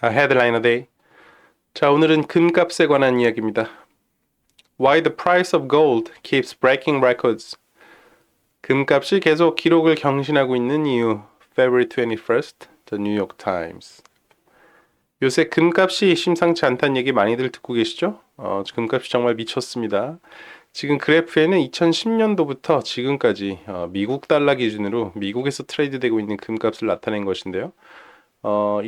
Headliner Day. 자, 오늘은 금값에 관한 이야기입니다. Why the price of gold keeps breaking records. 금값이 계속 기록을 경신하고 있는 이유. February 21st, The New York Times. 요새 금값이 심상치 않다는 얘기 많이들 듣고 계시죠? 금값이 정말 미쳤습니다. 지금 그래프에는 2010년도부터 지금까지 미국 달러 기준으로 미국에서 트레이드되고 있는 금값을 나타낸 것인데요.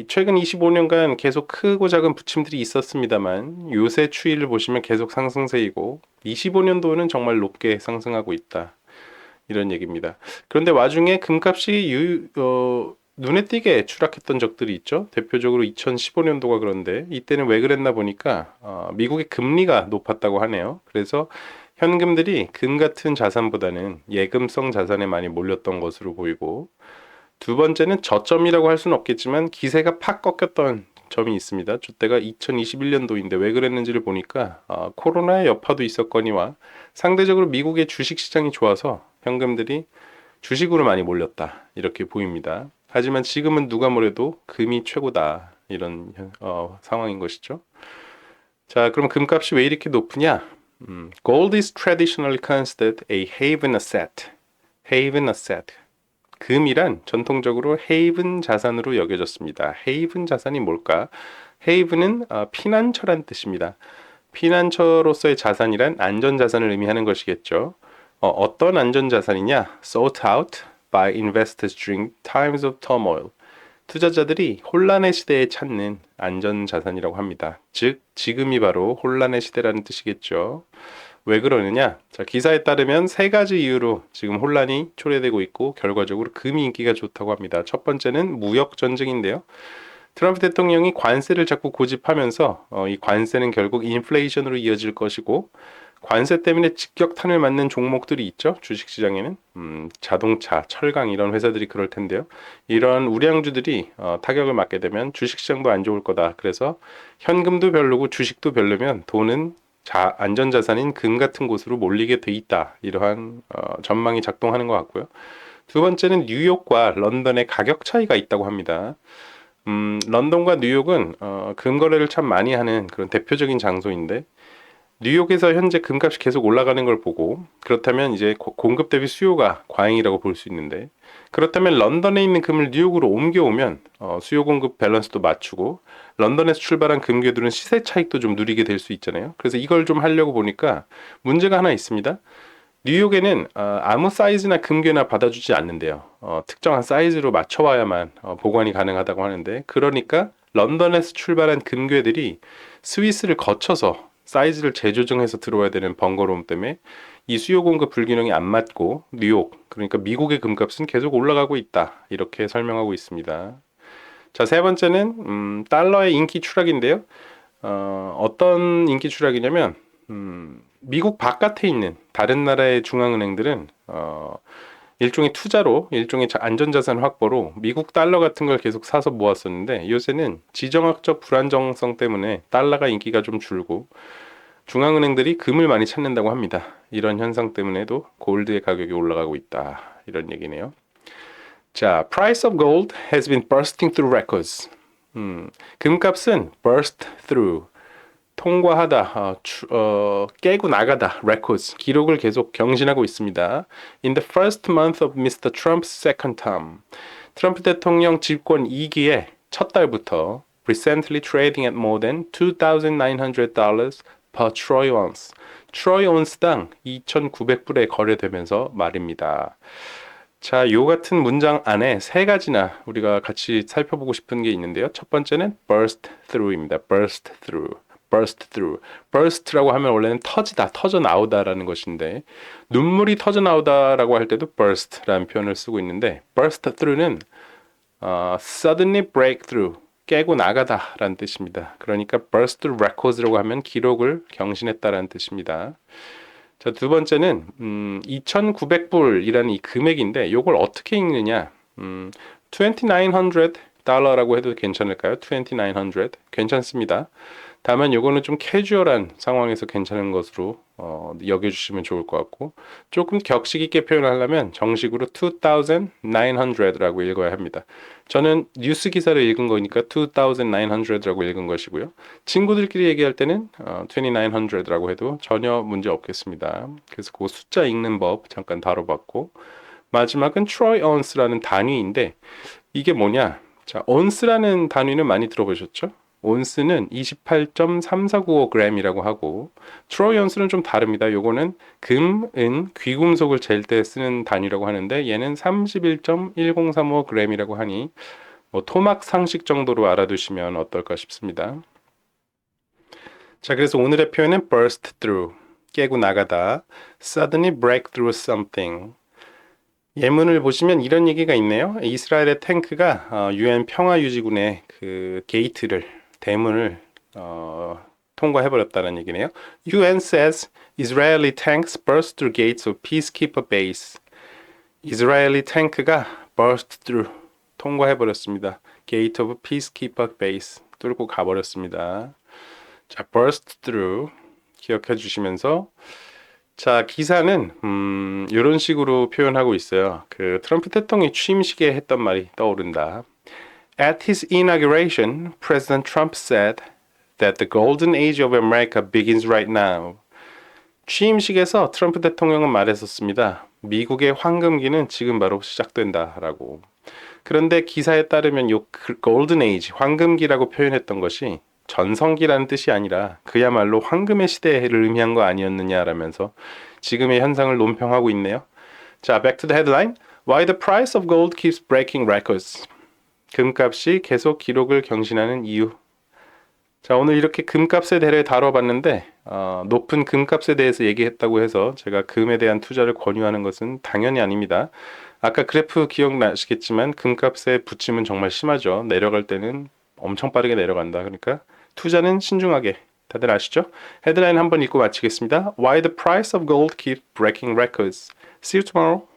최근 25년간 계속 크고 작은 부침들이 있었습니다만 요새 추이를 보시면 계속 상승세이고 25년도는 정말 높게 상승하고 있다. 이런 얘기입니다. 그런데 와중에 금값이 눈에 띄게 추락했던 적들이 있죠. 대표적으로 2015년도가 그런데 이때는 왜 그랬나 보니까 미국의 금리가 높았다고 하네요. 그래서 현금들이 금 같은 자산보다는 예금성 자산에 많이 몰렸던 것으로 보이고 두 번째는 저점이라고 할 수는 없겠지만 기세가 팍 꺾였던 점이 있습니다. 저때가 2021년도인데 왜 그랬는지를 보니까 코로나의 여파도 있었거니와 상대적으로 미국의 주식시장이 좋아서 현금들이 주식으로 많이 몰렸다 이렇게 보입니다. 하지만 지금은 누가 뭐래도 금이 최고다 이런 상황인 것이죠. 자, 그럼 금값이 왜 이렇게 높으냐? Gold is traditionally considered a haven asset. haven asset. 금이란 전통적으로 헤이븐 자산으로 여겨졌습니다. 헤이븐 자산이 뭘까? 헤이븐은 피난처란 뜻입니다. 피난처로서의 자산이란 안전자산을 의미하는 것이겠죠. 어떤 안전자산이냐? Sought out by investors during times of turmoil. 투자자들이 혼란의 시대에 찾는 안전자산이라고 합니다. 즉, 지금이 바로 혼란의 시대라는 뜻이겠죠. 왜 그러느냐? 자, 기사에 따르면 세 가지 이유로 지금 혼란이 초래되고 있고 결과적으로 금이 인기가 좋다고 합니다. 첫 번째는 무역 전쟁인데요. 트럼프 대통령이 관세를 자꾸 고집하면서 이 관세는 결국 인플레이션으로 이어질 것이고 관세 때문에 직격탄을 맞는 종목들이 있죠. 주식시장에는 자동차, 철강 이런 회사들이 그럴 텐데요. 이런 우량주들이 타격을 맞게 되면 주식시장도 안 좋을 거다. 그래서 현금도 별로고 주식도 별로면 돈은 안전자산인 금 같은 곳으로 몰리게 돼 있다. 이러한 전망이 작동하는 것 같고요. 두 번째는 뉴욕과 런던의 가격 차이가 있다고 합니다. 런던과 뉴욕은 금 거래를 참 많이 하는 그런 대표적인 장소인데 뉴욕에서 현재 금값이 계속 올라가는 걸 보고 그렇다면 이제 공급 대비 수요가 과잉이라고 볼 수 있는데 그렇다면 런던에 있는 금을 뉴욕으로 옮겨오면 수요 공급 밸런스도 맞추고 런던에서 출발한 금괴들은 시세 차익도 좀 누리게 될 수 있잖아요. 그래서 이걸 좀 하려고 보니까 문제가 하나 있습니다. 뉴욕에는 아무 사이즈나 금괴나 받아주지 않는데요. 특정한 사이즈로 맞춰와야만 보관이 가능하다고 하는데 그러니까 런던에서 출발한 금괴들이 스위스를 거쳐서 사이즈를 재조정해서 들어와야 되는 번거로움 때문에 이 수요 공급 불균형이 안 맞고 뉴욕, 그러니까 미국의 금값은 계속 올라가고 있다. 이렇게 설명하고 있습니다. 자, 세 번째는 달러의 인기 추락인데요. 어떤 인기 추락이냐면 미국 바깥에 있는 다른 나라의 중앙은행들은 일종의 투자로 일종의 안전자산 확보로 미국 달러 같은 걸 계속 사서 모았었는데 요새는 지정학적 불안정성 때문에 달러가 인기가 좀 줄고 중앙은행들이 금을 많이 찾는다고 합니다. 이런 현상 때문에도 골드의 가격이 올라가고 있다. 이런 얘기네요. 자, price of gold has been bursting through records. 금값은 burst through 통과하다, 깨고 나가다, records, 기록을 계속 경신하고 있습니다. In the first month of Mr. Trump's second term, 트럼프 대통령 집권 2기의 첫 달부터 recently trading at more than $2,900 per troy ounce, troy ounce당 2,900불에 거래되면서 말입니다. 자, 요 같은 문장 안에 세 가지나 우리가 같이 살펴보고 싶은 게 있는데요. 첫 번째는 burst through입니다. burst through. burst through. burst라고 하면 원래는 터지다, 터져 나오다라는 것인데 눈물이 터져 나오다라고 할 때도 burst라는 표현을 쓰고 있는데 burst through는 suddenly break through, 깨고 나가다라는 뜻입니다. 그러니까 burst records라고 하면 기록을 경신했다라는 뜻입니다. 자, 두 번째는 2,900불이라는 이 금액인데 이걸 어떻게 읽느냐? 2,900 달러라고 해도 괜찮을까요? 2900 괜찮습니다. 다만 요거는 좀 캐주얼한 상황에서 괜찮은 것으로 여겨주시면 좋을 것 같고 조금 격식 있게 표현하려면 정식으로 2900라고 읽어야 합니다. 저는 뉴스 기사를 읽은 거니까 2900라고 읽은 것이고요. 친구들끼리 얘기할 때는 2900라고 해도 전혀 문제 없겠습니다. 그래서 그 숫자 읽는 법 잠깐 다뤄봤고 마지막은 트로이 언스라는 단위인데 이게 뭐냐? 자, 온스라는 단위는 많이 들어보셨죠? 온스는 28.3495g이라고 하고 트로이 온스는 좀 다릅니다. 요거는 금, 은, 귀금속을 잴 때 쓰는 단위라고 하는데 얘는 31.1035g이라고 하니 뭐 토막 상식 정도로 알아두시면 어떨까 싶습니다. 자, 그래서 오늘의 표현은 burst through, 깨고 나가다, suddenly break through something. 예문을 보시면 이런 얘기가 있네요. 이스라엘의 탱크가 유엔 평화유지군의 그 게이트를 대문을 통과해버렸다는 얘기네요. UN says Israeli tanks burst through gates of peacekeeper base. 이스라엘이 탱크가 burst through 통과해버렸습니다. Gate of peacekeeper base 뚫고 가버렸습니다. 자, burst through 기억해 주시면서 자, 기사는 이런 식으로 표현하고 있어요. 그 트럼프 대통령이 취임식에 했던 말이 떠오른다. At his inauguration, President Trump said that the golden age of America begins right now. 취임식에서 트럼프 대통령은 말했었습니다. 미국의 황금기는 지금 바로 시작된다라고. 그런데 기사에 따르면 요 golden age, 황금기라고 표현했던 것이 전성기라는 뜻이 아니라 그야말로 황금의 시대를 의미한 거 아니었느냐라면서 지금의 현상을 논평하고 있네요. 자, back to the headline. Why the price of gold keeps breaking records. 금값이 계속 기록을 경신하는 이유. 자, 오늘 이렇게 금값에 대해 다뤄봤는데 높은 금값에 대해서 얘기했다고 해서 제가 금에 대한 투자를 권유하는 것은 당연히 아닙니다. 아까 그래프 기억나시겠지만 금값의 부침은 정말 심하죠. 내려갈 때는 엄청 빠르게 내려간다. 그러니까 투자는 신중하게. 다들 아시죠? 헤드라인 한번 읽고 마치겠습니다. Why the price of gold keeps breaking records. See you tomorrow.